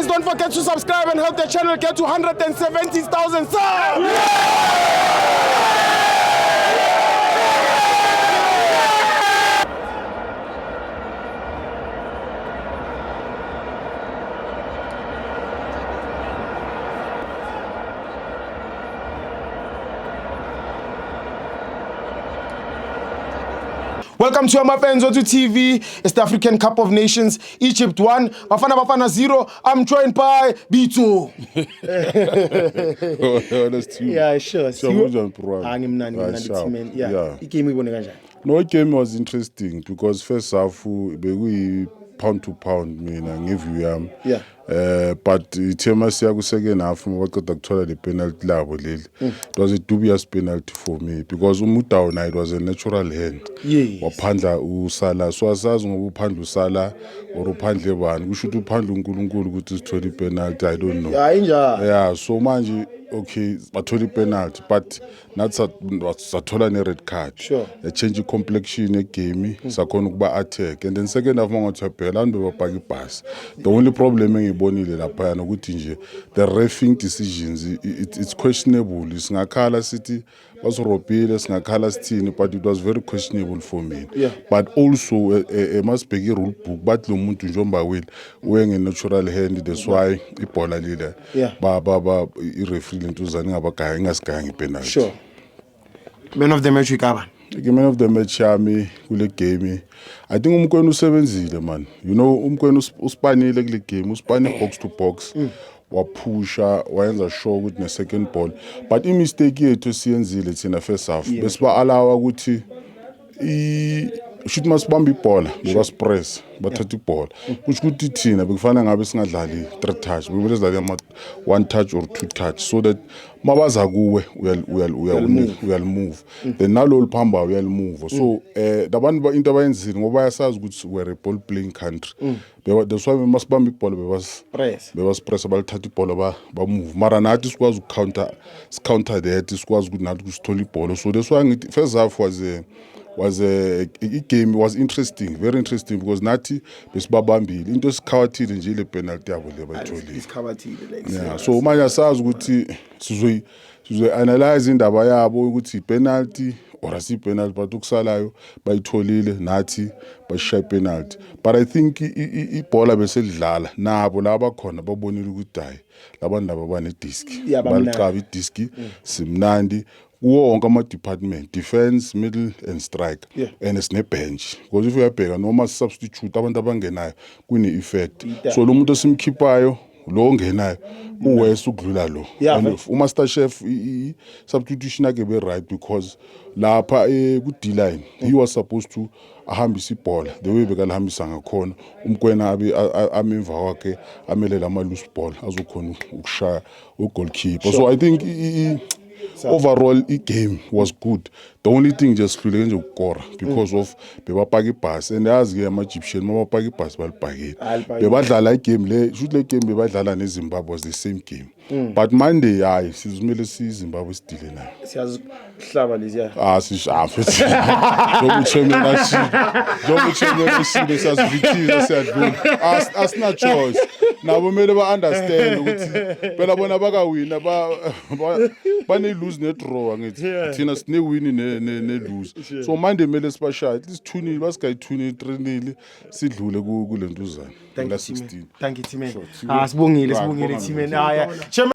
Guys, don't forget to subscribe and help the channel get to 170,000 subs. Welcome to Amapenzo to TV. It's the African Cup of Nations. Egypt 1, Bafana 0. I'm joined by B2. That's two. Yeah, sure. No, game was interesting because first half we pound to pound give you but Tema second half the penalty it was a dubious penalty for me because Umutaona it was a natural hand. Yes. Waphandla usala so asazi ngokuphandla usala or uphandle bani kusho ukuthi uphandla uNkulunkulu ukuthi sithole penalty I don't know. Yeah, so manje okay bathola penalty but not sathola ne red card. Sure. A change complexion game sakhona ukuba attack and then second half mangathi phela abantu bebapaka ibhasi. The only problem engibonile lapha ukuthi nje the refing decisions it's questionable. Singakhala sithi basorobile singakhala sithini but it was very questionable for me. Yeah. But also must be a rule book but lo muntu njomba will wearing a natural hand that's why ibhola lile ba i-referee lentuzana ngabagaya ingasigaya ngepenalty. Sure. Man of the match ikaba. Man of the match yami kule game I think umkwena usebenzile man. You know umkwena uspanile kule game uspane box to box. Wapusha wayenza sure ukuthi ne second ball but I mistake yethu siyenzile thina first half besiba allow ukuthi shoot masibamba ibhola because press bathatha ibhola kusho ukuthi thina bekufanele ngabe singadlali 3 touch bebe sidlali ama 1 touch or 2 touch so that mabaza kuwe uyal move then nalo liphamba uyal move so labantu into abayenzile ngoba bayasazi ukuthi we are a ball playing country that's why masibamba ibhola bebas press abalithatha ibhola ba move mara nathi sikwazi ukucounter that sikwazi ukuthi nathi kusithola ibhola so that's why ngithi first half was a game was interesting, very interesting because nathi besibabambile into esikhawathile nje le penalty yabo le bayitholile isikhawathile like yeah so manje asazi ukuthi sizwe analyze indaba yabo ukuthi penalty or asi penalty but ukusalayo bayitholile nathi bashiya penalty but I think ibhola beselidlala nabo laba khona babonile ukuthi hayi labantu laba bane disc baliqaba idisk simnandi wonke ama-department defense middle and strike and sine bench because if uyabheka noma substitute abantu abangenayo kune-effect so lo muntu esimkhiphayo lo ongenayo uwese ukudlula lo umaster chef substitution yakhe be right because lapha ku-D-line he was supposed to ahambisa ibhola the way bekalihambisa ngakhona umkwena amemva kwakhe amelela ama-loose ball azokhona ukushaya u-goalkeeper so I think overall the game was good. The only thing just hluleke nje ukukora because of bebapaka ibhasi and yazi ke ama-Egyptian mabapaka ibhasi balipakile bebadlala igame le shoot le game bebadlala neZimbabwe was the same game but Monday hayi sizimele siZimbabwe sidile nayo siyazihlaba leziya sishafe zokuchemela siyazivithiza siyadlula asina choice nabo mele ba-understand ukuthi phela bona bakawina bane lose ne draw ngithi thina sine win ne lose so Monday mele sibashaya at least 2-0 basigayithuni 3-0 sidlule kulentuzana la 16. Thank you team. Sibongile team.